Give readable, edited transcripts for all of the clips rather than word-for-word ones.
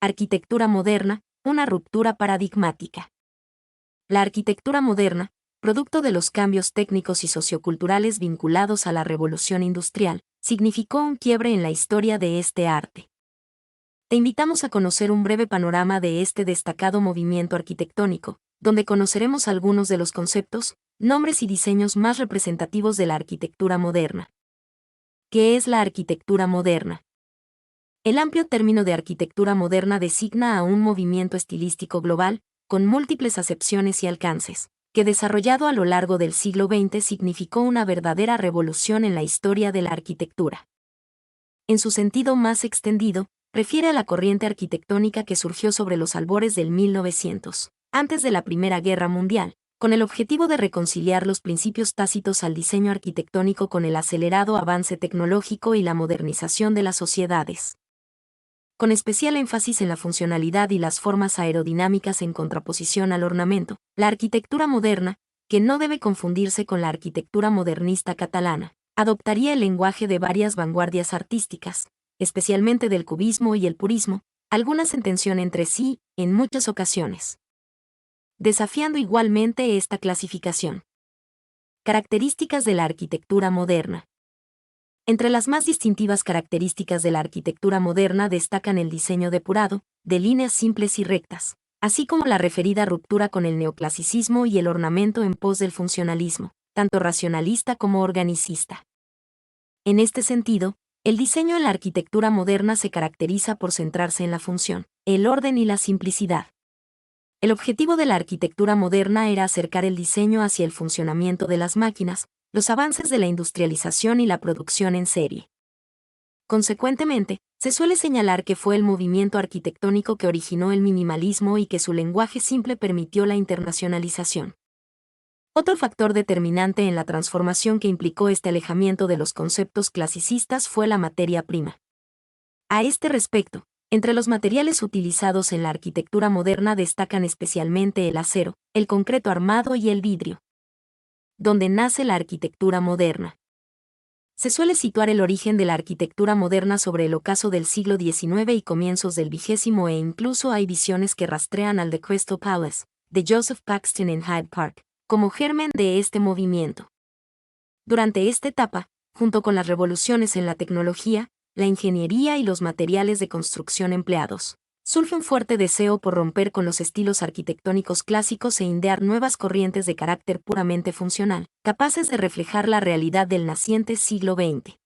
Arquitectura moderna, una ruptura paradigmática. La arquitectura moderna, producto de los cambios técnicos y socioculturales vinculados a la revolución industrial, significó un quiebre en la historia de este arte. Te invitamos a conocer un breve panorama de este destacado movimiento arquitectónico, donde conoceremos algunos de los conceptos, nombres y diseños más representativos de la arquitectura moderna. ¿Qué es la arquitectura moderna? El amplio término de arquitectura moderna designa a un movimiento estilístico global, con múltiples acepciones y alcances, que desarrollado a lo largo del siglo XX significó una verdadera revolución en la historia de la arquitectura. En su sentido más extendido, refiere a la corriente arquitectónica que surgió sobre los albores del 1900, antes de la Primera Guerra Mundial, con el objetivo de reconciliar los principios tácitos al diseño arquitectónico con el acelerado avance tecnológico y la modernización de las sociedades. Con especial énfasis en la funcionalidad y las formas aerodinámicas en contraposición al ornamento, la arquitectura moderna, que no debe confundirse con la arquitectura modernista catalana, adoptaría el lenguaje de varias vanguardias artísticas, especialmente del cubismo y el purismo, algunas en tensión entre sí, en muchas ocasiones, desafiando igualmente esta clasificación. Características de la arquitectura moderna. Entre las más distintivas características de la arquitectura moderna destacan el diseño depurado, de líneas simples y rectas, así como la referida ruptura con el neoclasicismo y el ornamento en pos del funcionalismo, tanto racionalista como organicista. En este sentido, el diseño en la arquitectura moderna se caracteriza por centrarse en la función, el orden y la simplicidad. El objetivo de la arquitectura moderna era acercar el diseño hacia el funcionamiento de las máquinas, los avances de la industrialización y la producción en serie. Consecuentemente, se suele señalar que fue el movimiento arquitectónico que originó el minimalismo y que su lenguaje simple permitió la internacionalización. Otro factor determinante en la transformación que implicó este alejamiento de los conceptos clasicistas fue la materia prima. A este respecto, entre los materiales utilizados en la arquitectura moderna destacan especialmente el acero, el concreto armado y el vidrio. Donde nace la arquitectura moderna. Se suele situar el origen de la arquitectura moderna sobre el ocaso del siglo XIX y comienzos del XX e incluso hay visiones que rastrean al The Crystal Palace, de Joseph Paxton en Hyde Park, como germen de este movimiento. Durante esta etapa, junto con las revoluciones en la tecnología, la ingeniería y los materiales de construcción empleados, surge un fuerte deseo por romper con los estilos arquitectónicos clásicos e idear nuevas corrientes de carácter puramente funcional, capaces de reflejar la realidad del naciente siglo XX.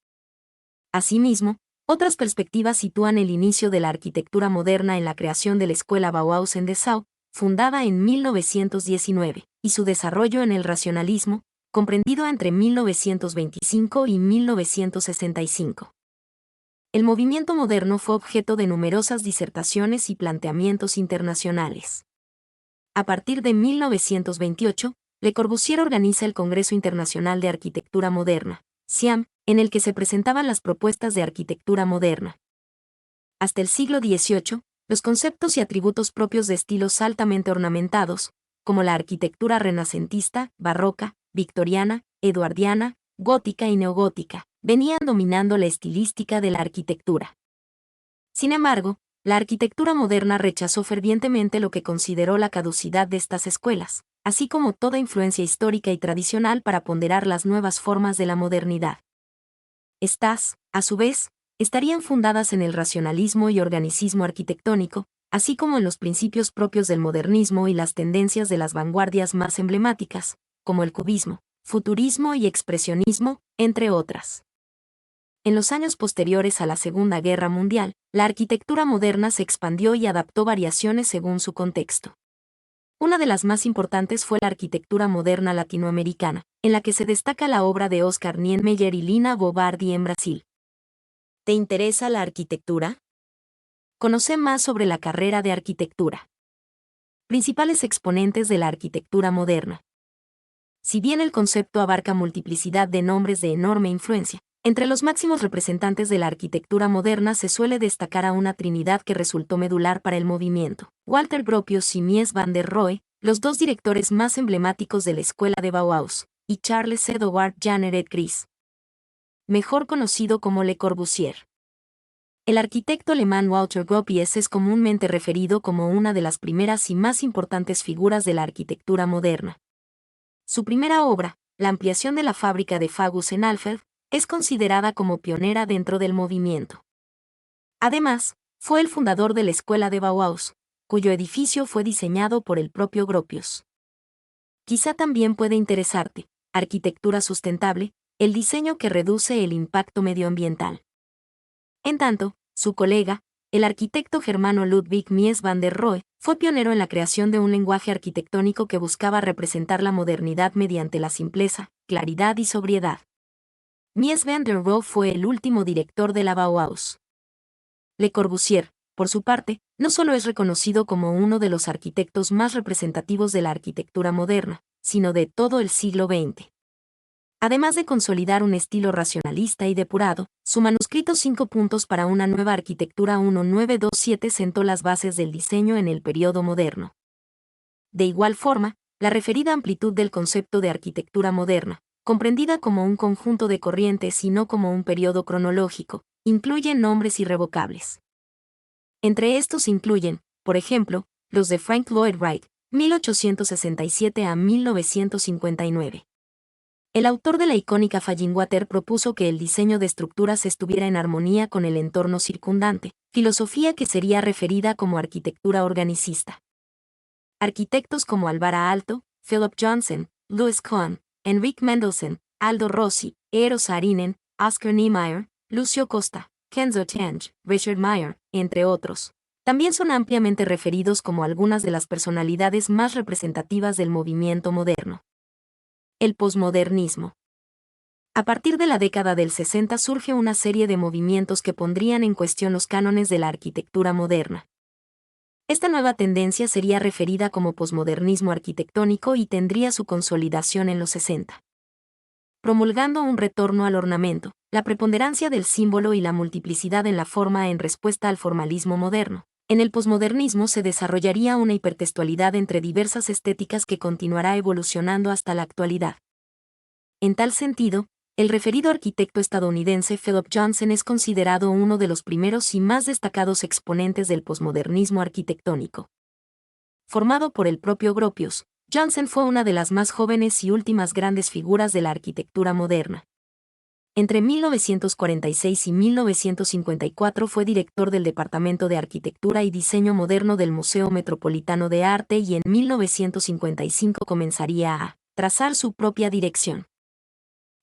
Asimismo, otras perspectivas sitúan el inicio de la arquitectura moderna en la creación de la Escuela Bauhaus en Dessau, fundada en 1919, y su desarrollo en el racionalismo, comprendido entre 1925 y 1965. El movimiento moderno fue objeto de numerosas disertaciones y planteamientos internacionales. A partir de 1928, Le Corbusier organiza el Congreso Internacional de Arquitectura Moderna, CIAM, en el que se presentaban las propuestas de arquitectura moderna. Hasta el siglo XVIII, los conceptos y atributos propios de estilos altamente ornamentados, como la arquitectura renacentista, barroca, victoriana, eduardiana, gótica y neogótica, venían dominando la estilística de la arquitectura. Sin embargo, la arquitectura moderna rechazó fervientemente lo que consideró la caducidad de estas escuelas, así como toda influencia histórica y tradicional para ponderar las nuevas formas de la modernidad. Estas, a su vez, estarían fundadas en el racionalismo y organicismo arquitectónico, así como en los principios propios del modernismo y las tendencias de las vanguardias más emblemáticas, como el cubismo, futurismo y expresionismo, entre otras. En los años posteriores a la Segunda Guerra Mundial, la arquitectura moderna se expandió y adaptó variaciones según su contexto. Una de las más importantes fue la arquitectura moderna latinoamericana, en la que se destaca la obra de Oscar Niemeyer y Lina Bo Bardi en Brasil. ¿Te interesa la arquitectura? Conoce más sobre la carrera de arquitectura. Principales exponentes de la arquitectura moderna. Si bien el concepto abarca multiplicidad de nombres de enorme influencia, entre los máximos representantes de la arquitectura moderna se suele destacar a una trinidad que resultó medular para el movimiento: Walter Gropius y Mies van der Rohe, los dos directores más emblemáticos de la escuela de Bauhaus, y Charles Edward Jeanneret Gris, mejor conocido como Le Corbusier. El arquitecto alemán Walter Gropius es comúnmente referido como una de las primeras y más importantes figuras de la arquitectura moderna. Su primera obra, la ampliación de la fábrica de Fagus en Alfeld, es considerada como pionera dentro del movimiento. Además, fue el fundador de la escuela de Bauhaus, cuyo edificio fue diseñado por el propio Gropius. Quizá también puede interesarte, arquitectura sustentable, el diseño que reduce el impacto medioambiental. En tanto, su colega, el arquitecto germano Ludwig Mies van der Rohe, fue pionero en la creación de un lenguaje arquitectónico que buscaba representar la modernidad mediante la simpleza, claridad y sobriedad. Mies van der Rohe fue el último director de la Bauhaus. Le Corbusier, por su parte, no solo es reconocido como uno de los arquitectos más representativos de la arquitectura moderna, sino de todo el siglo XX. Además de consolidar un estilo racionalista y depurado, su manuscrito 5 puntos para una nueva arquitectura 1927 sentó las bases del diseño en el periodo moderno. De igual forma, la referida amplitud del concepto de arquitectura moderna, comprendida como un conjunto de corrientes y no como un periodo cronológico, incluye nombres irrevocables. Entre estos incluyen, por ejemplo, los de Frank Lloyd Wright, 1867 a 1959. El autor de la icónica Fallingwater propuso que el diseño de estructuras estuviera en armonía con el entorno circundante, filosofía que sería referida como arquitectura organicista. Arquitectos como Alvaro Aalto, Philip Johnson, Louis Kahn, Enrique Mendelssohn, Aldo Rossi, Eero Saarinen, Oscar Niemeyer, Lucio Costa, Kenzo Tange, Richard Meyer, entre otros, también son ampliamente referidos como algunas de las personalidades más representativas del movimiento moderno. El posmodernismo. A partir de la década del 60 surge una serie de movimientos que pondrían en cuestión los cánones de la arquitectura moderna. Esta nueva tendencia sería referida como posmodernismo arquitectónico y tendría su consolidación en los 60. Promulgando un retorno al ornamento, la preponderancia del símbolo y la multiplicidad en la forma en respuesta al formalismo moderno. En el posmodernismo se desarrollaría una hipertextualidad entre diversas estéticas que continuará evolucionando hasta la actualidad. En tal sentido, el referido arquitecto estadounidense Philip Johnson es considerado uno de los primeros y más destacados exponentes del posmodernismo arquitectónico. Formado por el propio Gropius, Johnson fue una de las más jóvenes y últimas grandes figuras de la arquitectura moderna. Entre 1946 y 1954 fue director del Departamento de Arquitectura y Diseño Moderno del Museo Metropolitano de Arte y en 1955 comenzaría a trazar su propia dirección.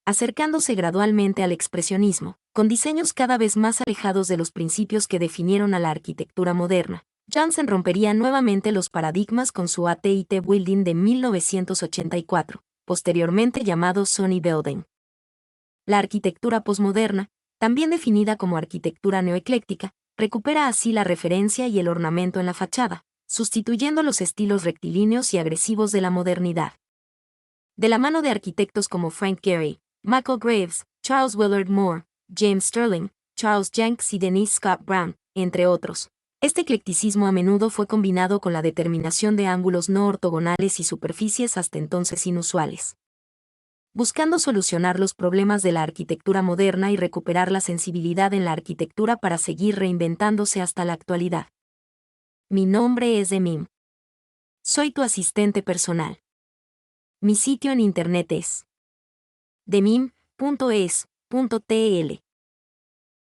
Acercándose gradualmente al expresionismo, con diseños cada vez más alejados de los principios que definieron a la arquitectura moderna, Johnson rompería nuevamente los paradigmas con su AT&T Building de 1984, posteriormente llamado Sony Building. La arquitectura posmoderna, también definida como arquitectura neoecléctica, recupera así la referencia y el ornamento en la fachada, sustituyendo los estilos rectilíneos y agresivos de la modernidad. De la mano de arquitectos como Frank Gehry, Michael Graves, Charles Willard Moore, James Sterling, Charles Jenks y Denise Scott Brown, entre otros, este eclecticismo a menudo fue combinado con la determinación de ángulos no ortogonales y superficies hasta entonces inusuales, buscando solucionar los problemas de la arquitectura moderna y recuperar la sensibilidad en la arquitectura para seguir reinventándose hasta la actualidad. Mi nombre es Demim. Soy tu asistente personal. Mi sitio en internet es demim.es.tl.